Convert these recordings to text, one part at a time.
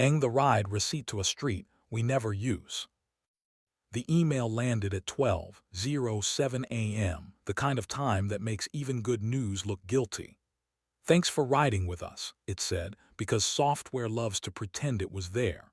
the ride receipt to a street we never use. The email landed at 12:07 a.m., the kind of time that makes even good news look guilty. "Thanks for riding with us," it said, because software loves to pretend it was there.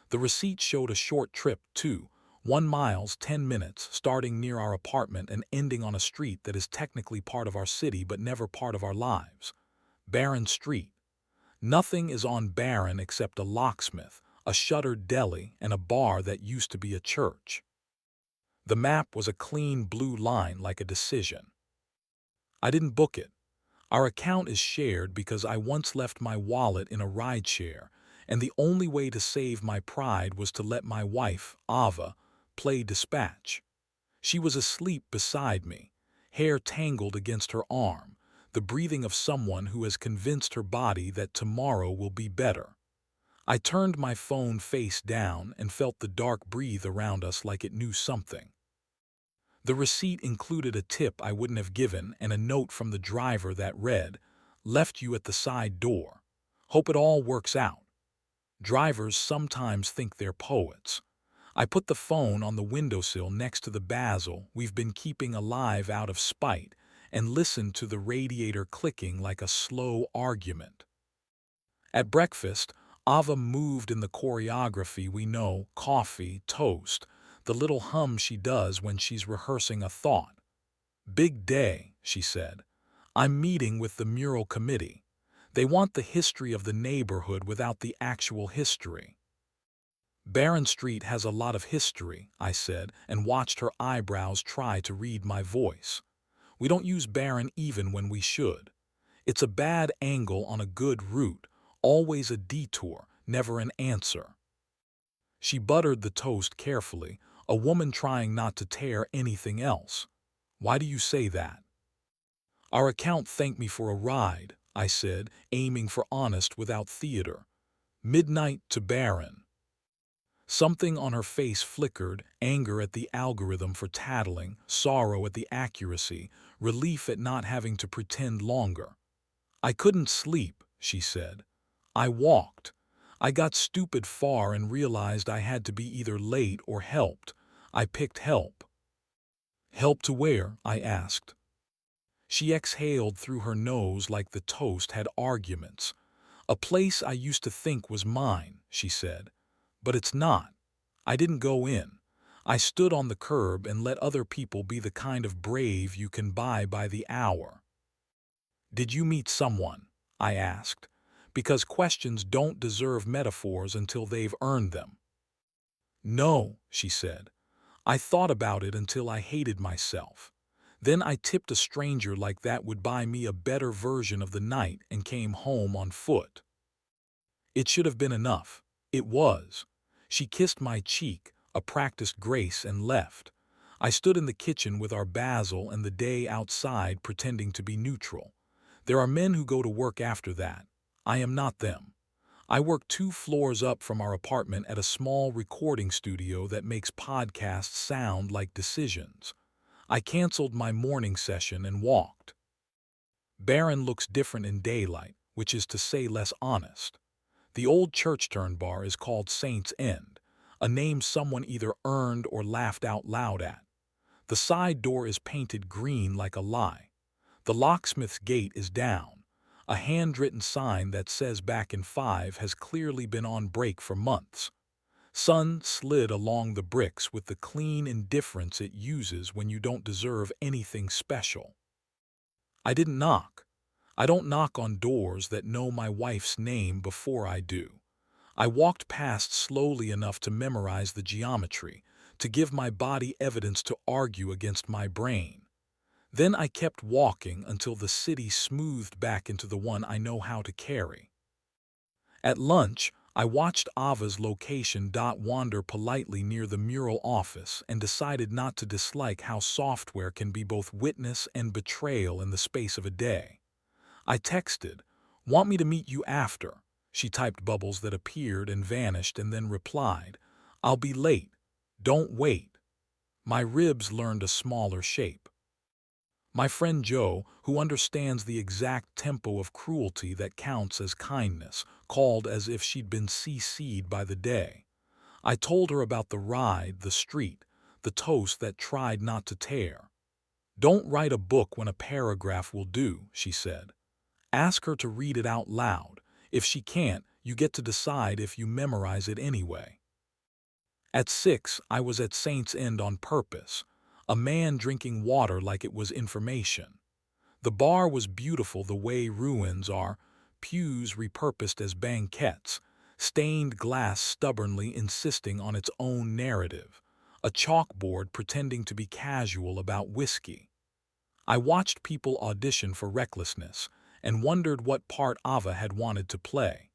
The receipt showed a short trip, too, 1 mile, 10 minutes, starting near our apartment and ending on a street that is technically part of our city but never part of our lives. Barron Street. Nothing is on Barron except a locksmith, a shuttered deli, and a bar that used to be a church. The map was a clean blue line like a decision. I didn't book it. Our account is shared because I once left my wallet in a rideshare, and the only way to save my pride was to let my wife, Ava, play dispatch. She was asleep beside me, hair tangled against her arm, the breathing of someone who has convinced her body that tomorrow will be better. I turned my phone face down and felt the dark breathe around us like it knew something. The receipt included a tip I wouldn't have given and a note from the driver that read, "Left you at the side door. Hope it all works out." Drivers sometimes think they're poets. I put the phone on the windowsill next to the basil we've been keeping alive out of spite and listened to the radiator clicking like a slow argument. At breakfast, Ava moved in the choreography we know: coffee, toast, the little hum she does when she's rehearsing a thought. "Big day," she said. "I'm meeting with the mural committee. They want the history of the neighborhood without the actual history." "Barron Street has a lot of history," I said, and watched her eyebrows try to read my voice. "We don't use Barron even when we should. It's a bad angle on a good route, always a detour, never an answer." She buttered the toast carefully, a woman trying not to tear anything else. "Why do you say that?" "Our account thanked me for a ride," I said, aiming for honest without theater. "Midnight to Barron." Something on her face flickered: anger at the algorithm for tattling, sorrow at the accuracy, relief at not having to pretend longer. "I couldn't sleep," she said. "I walked. I got stupid far and realized I had to be either late or helped. I picked help." "Help to where?" I asked. She exhaled through her nose like the toast had arguments. "A place I used to think was mine," she said. "But it's not. I didn't go in. I stood on the curb and let other people be the kind of brave you can buy by the hour." "Did you meet someone?" I asked, because questions don't deserve metaphors until they've earned them. "No," she said. "I thought about it until I hated myself. Then I tipped a stranger like that would buy me a better version of the night and came home on foot." It should have been enough. It was. She kissed my cheek, a practiced grace, and left. I stood in the kitchen with our basil and the day outside pretending to be neutral. There are men who go to work after that. I am not them. I work 2 floors up from our apartment at a small recording studio that makes podcasts sound like decisions. I canceled my morning session and walked. Barron looks different in daylight, which is to say less honest. The old church turn bar is called Saint's End, a name someone either earned or laughed out loud at. The side door is painted green like a lie. The locksmith's gate is down. A handwritten sign that says "Back in 5" has clearly been on break for months. Sun slid along the bricks with the clean indifference it uses when you don't deserve anything special. I didn't knock. I don't knock on doors that know my wife's name before I do. I walked past slowly enough to memorize the geometry, to give my body evidence to argue against my brain. Then I kept walking until the city smoothed back into the one I know how to carry. At lunch, I watched Ava's location dot wander politely near the mural office and decided not to dislike how software can be both witness and betrayal in the space of a day. I texted, "Want me to meet you after?" She typed bubbles that appeared and vanished and then replied, "I'll be late. Don't wait." My ribs learned a smaller shape. My friend Joe, who understands the exact tempo of cruelty that counts as kindness, called as if she'd been CC'd by the day. I told her about the ride, the street, the toast that tried not to tear. Don't write a book when a paragraph will do, she said. Ask her to read it out loud. If she can't, you get to decide if you memorize it anyway. At 6, I was at Saint's End on purpose, a man drinking water like it was information. The bar was beautiful the way ruins are, pews repurposed as banquettes, stained glass stubbornly insisting on its own narrative, a chalkboard pretending to be casual about whiskey. I watched people audition for recklessness and wondered what part Ava had wanted to play.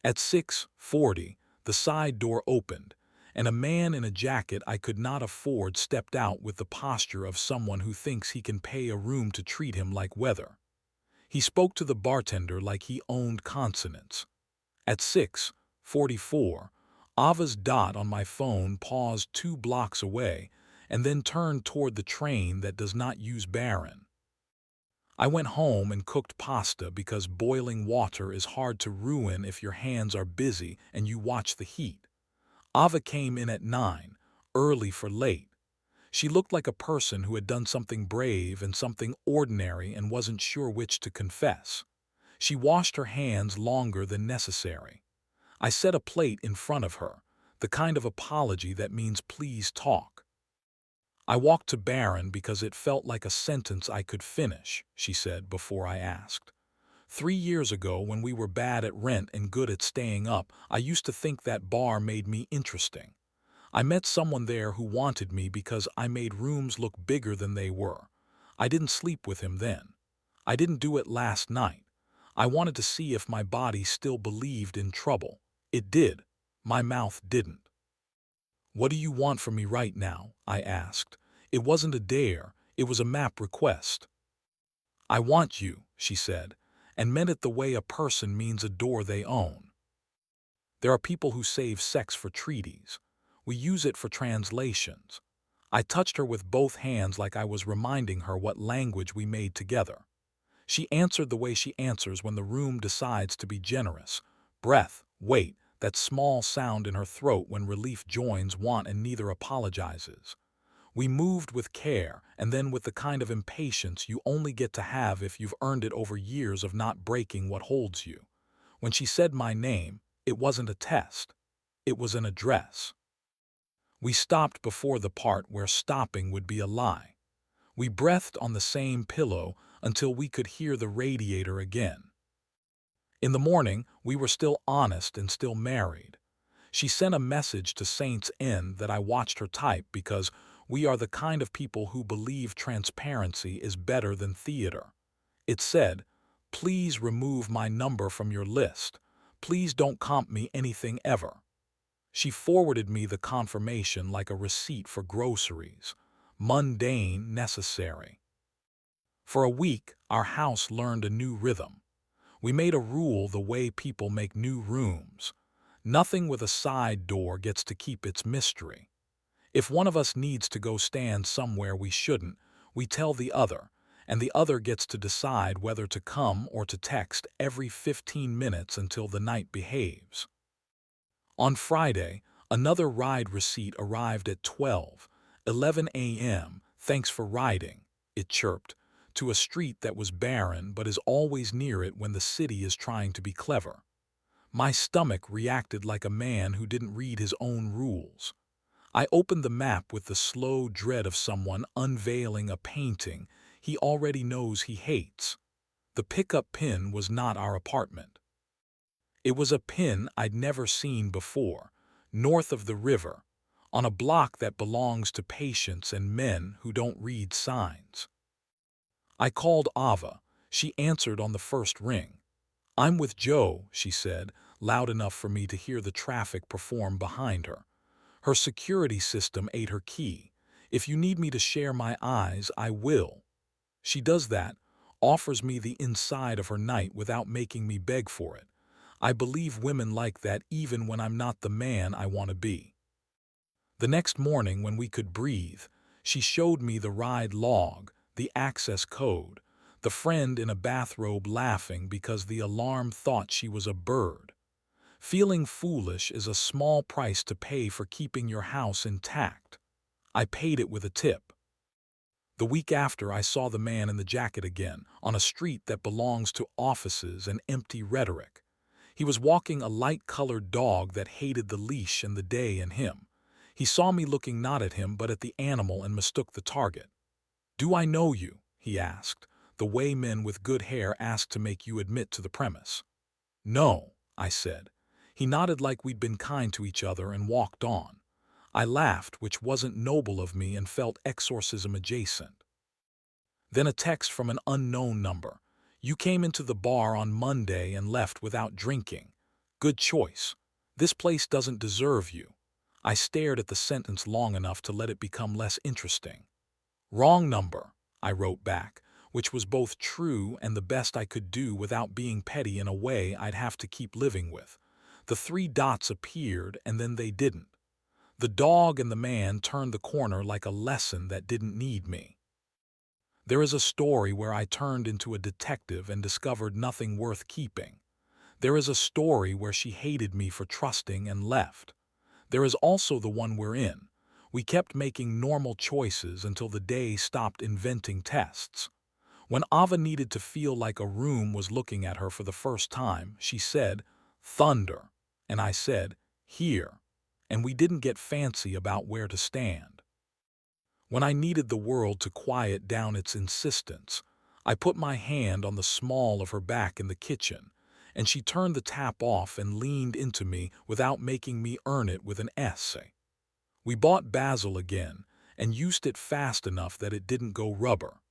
At 6:40, the side door opened, and a man in a jacket I could not afford stepped out with the posture of someone who thinks he can pay a room to treat him like weather. He spoke to the bartender like he owned consonants. At 6:44, Ava's dot on my phone paused 2 blocks away and then turned toward the train that does not use Baron. I went home and cooked pasta because boiling water is hard to ruin if your hands are busy and you watch the heat. Ava came in at 9, early for late. She looked like a person who had done something brave and something ordinary and wasn't sure which to confess. She washed her hands longer than necessary. I set a plate in front of her, the kind of apology that means please talk. I walked to Baron because it felt like a sentence I could finish, she said before I asked. 3 years ago, when we were bad at rent and good at staying up, I used to think that bar made me interesting. I met someone there who wanted me because I made rooms look bigger than they were. I didn't sleep with him then. I didn't do it last night. I wanted to see if my body still believed in trouble. It did. My mouth didn't. "What do you want from me right now?" I asked. It wasn't a dare, it was a map request. "I want you," she said, and meant it the way a person means a door they own. There are people who save sex for treaties. We use it for translations. I touched her with both hands like I was reminding her what language we made together. She answered the way she answers when the room decides to be generous. Breath, wait, that small sound in her throat when relief joins want and neither apologizes. We moved with care and then with the kind of impatience you only get to have if you've earned it over years of not breaking what holds you. When she said my name, it wasn't a test. It was an address. We stopped before the part where stopping would be a lie. We breathed on the same pillow until we could hear the radiator again. In the morning, we were still honest and still married. She sent a message to Saint's End that I watched her type because we are the kind of people who believe transparency is better than theater. It said, "Please remove my number from your list. Please don't comp me anything ever." She forwarded me the confirmation like a receipt for groceries. Mundane, necessary. For a week, our house learned a new rhythm. We made a rule the way people make new rooms. Nothing with a side door gets to keep its mystery. If one of us needs to go stand somewhere we shouldn't, we tell the other, and the other gets to decide whether to come or to text every 15 minutes until the night behaves. On Friday, another ride receipt arrived at 12:11 a.m. "Thanks for riding," it chirped, to a street that was barren but is always near it when the city is trying to be clever. My stomach reacted like a man who didn't read his own rules. I opened the map with the slow dread of someone unveiling a painting he already knows he hates. The pickup pin was not our apartment. It was a pin I'd never seen before, north of the river, on a block that belongs to patients and men who don't read signs. I called Ava. She answered on the first ring. "I'm with Joe," she said, loud enough for me to hear the traffic perform behind her. Her security system ate her key. "If you need me to share my eyes, I will." She does that, offers me the inside of her night without making me beg for it. I believe women like that even when I'm not the man I want to be. The next morning when we could breathe, she showed me the ride log, the access code, the friend in a bathrobe laughing because the alarm thought she was a bird. Feeling foolish is a small price to pay for keeping your house intact. I paid it with a tip. The week after, I saw the man in the jacket again, on a street that belongs to offices and empty rhetoric. He was walking a light-colored dog that hated the leash and the day and him. He saw me looking not at him but at the animal and mistook the target. "Do I know you?" he asked, the way men with good hair ask to make you admit to the premise. "No," I said. He nodded like we'd been kind to each other and walked on. I laughed, which wasn't noble of me, and felt exorcism adjacent. Then a text from an unknown number. "You came into the bar on Monday and left without drinking. Good choice. This place doesn't deserve you." I stared at the sentence long enough to let it become less interesting. "Wrong number," I wrote back, which was both true and the best I could do without being petty in a way I'd have to keep living with. The three dots appeared and then they didn't. The dog and the man turned the corner like a lesson that didn't need me. There is a story where I turned into a detective and discovered nothing worth keeping. There is a story where she hated me for trusting and left. There is also the one we're in. We kept making normal choices until the day stopped inventing tests. When Ava needed to feel like a room was looking at her for the first time, she said, "Thunder," and I said, "Here," and we didn't get fancy about where to stand. When I needed the world to quiet down its insistence, I put my hand on the small of her back in the kitchen, and she turned the tap off and leaned into me without making me earn it with an essay. We bought basil again and used it fast enough that it didn't go rubber.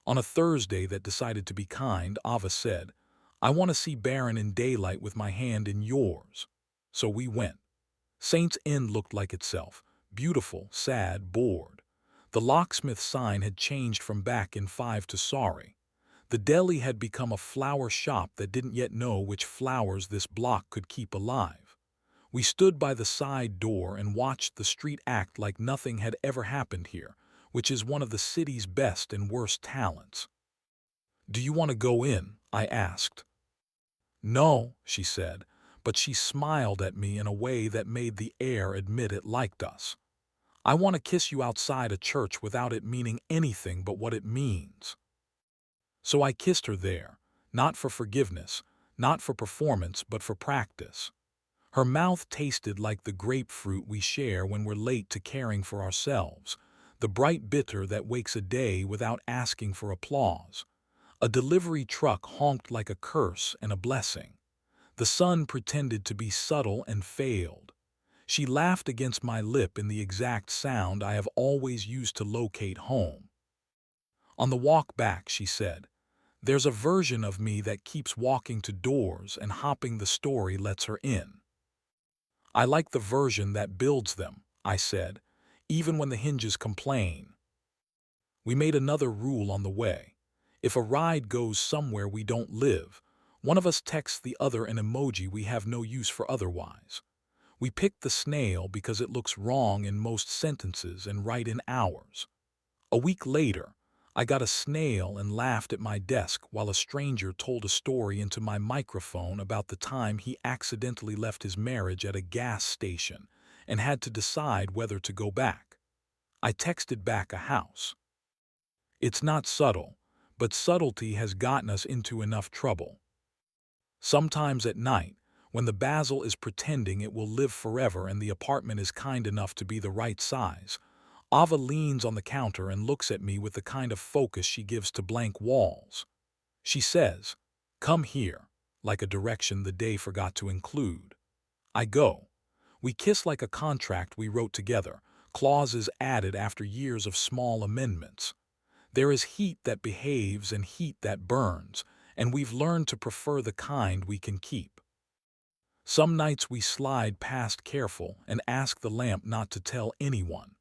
On a Thursday that decided to be kind, Ava said, "I want to see Baron in daylight with my hand in yours." So we went. Saint's End looked like itself, beautiful, sad, bored. The locksmith sign had changed from back in 5 to sorry. The deli had become a flower shop that didn't yet know which flowers this block could keep alive. We stood by the side door and watched the street act like nothing had ever happened here, which is one of the city's best and worst talents. "Do you want to go in?" I asked. "No," she said, but she smiled at me in a way that made the air admit it liked us. "I want to kiss you outside a church without it meaning anything but what it means." So I kissed her there, not for forgiveness, not for performance, but for practice. Her mouth tasted like the grapefruit we share when we're late to caring for ourselves, the bright bitter that wakes a day without asking for applause. A delivery truck honked like a curse and a blessing. The sun pretended to be subtle and failed. She laughed against my lip in the exact sound I have always used to locate home. On the walk back, she said, "There's a version of me that keeps walking to doors and hopping the story lets her in." "I like the version that builds them," I said, "even when the hinges complain." We made another rule on the way. If a ride goes somewhere we don't live, one of us texts the other an emoji we have no use for otherwise. We picked the snail because it looks wrong in most sentences and right in ours. A week later, I got a snail and laughed at my desk while a stranger told a story into my microphone about the time he accidentally left his marriage at a gas station and had to decide whether to go back. I texted back a house. It's not subtle, but subtlety has gotten us into enough trouble. Sometimes at night, when the basil is pretending it will live forever and the apartment is kind enough to be the right size, Ava leans on the counter and looks at me with the kind of focus she gives to blank walls. She says, "Come here," like a direction the day forgot to include. I go. We kiss like a contract we wrote together, clauses added after years of small amendments. There is heat that behaves and heat that burns, and we've learned to prefer the kind we can keep. Some nights we slide past careful and ask the lamp not to tell anyone.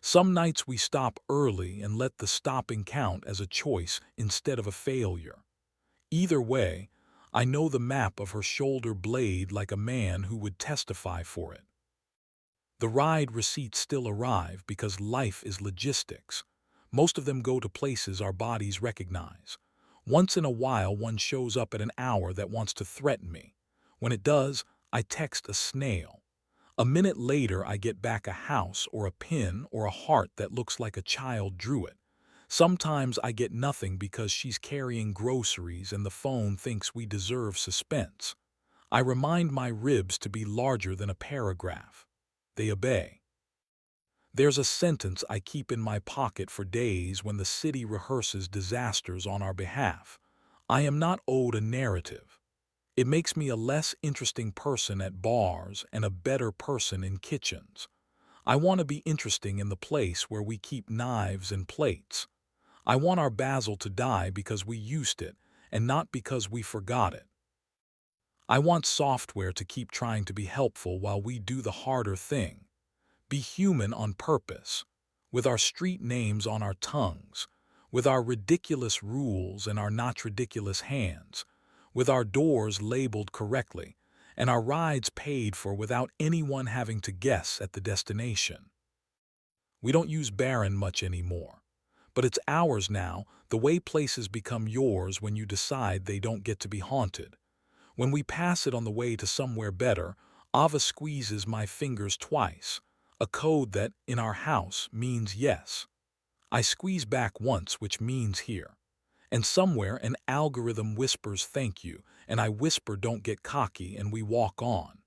Some nights we stop early and let the stopping count as a choice instead of a failure. Either way, I know the map of her shoulder blade like a man who would testify for it. The ride receipts still arrive because life is logistics. Most of them go to places our bodies recognize. Once in a while, one shows up at an hour that wants to threaten me. When it does, I text a snail. A minute later, I get back a house or a pin or a heart that looks like a child drew it. Sometimes I get nothing because she's carrying groceries and the phone thinks we deserve suspense. I remind my ribs to be larger than a paragraph. They obey. There's a sentence I keep in my pocket for days when the city rehearses disasters on our behalf. I am not owed a narrative. It makes me a less interesting person at bars and a better person in kitchens. I want to be interesting in the place where we keep knives and plates. I want our basil to die because we used it and not because we forgot it. I want software to keep trying to be helpful while we do the harder thing. Be human on purpose, with our street names on our tongues, with our ridiculous rules and our not ridiculous hands, with our doors labeled correctly, and our rides paid for without anyone having to guess at the destination. We don't use Baron much anymore, but it's ours now, the way places become yours when you decide they don't get to be haunted. When we pass it on the way to somewhere better, Ava squeezes my fingers twice, a code that, in our house, means yes. I squeeze back once, which means here. And somewhere an algorithm whispers thank you, and I whisper don't get cocky, and we walk on.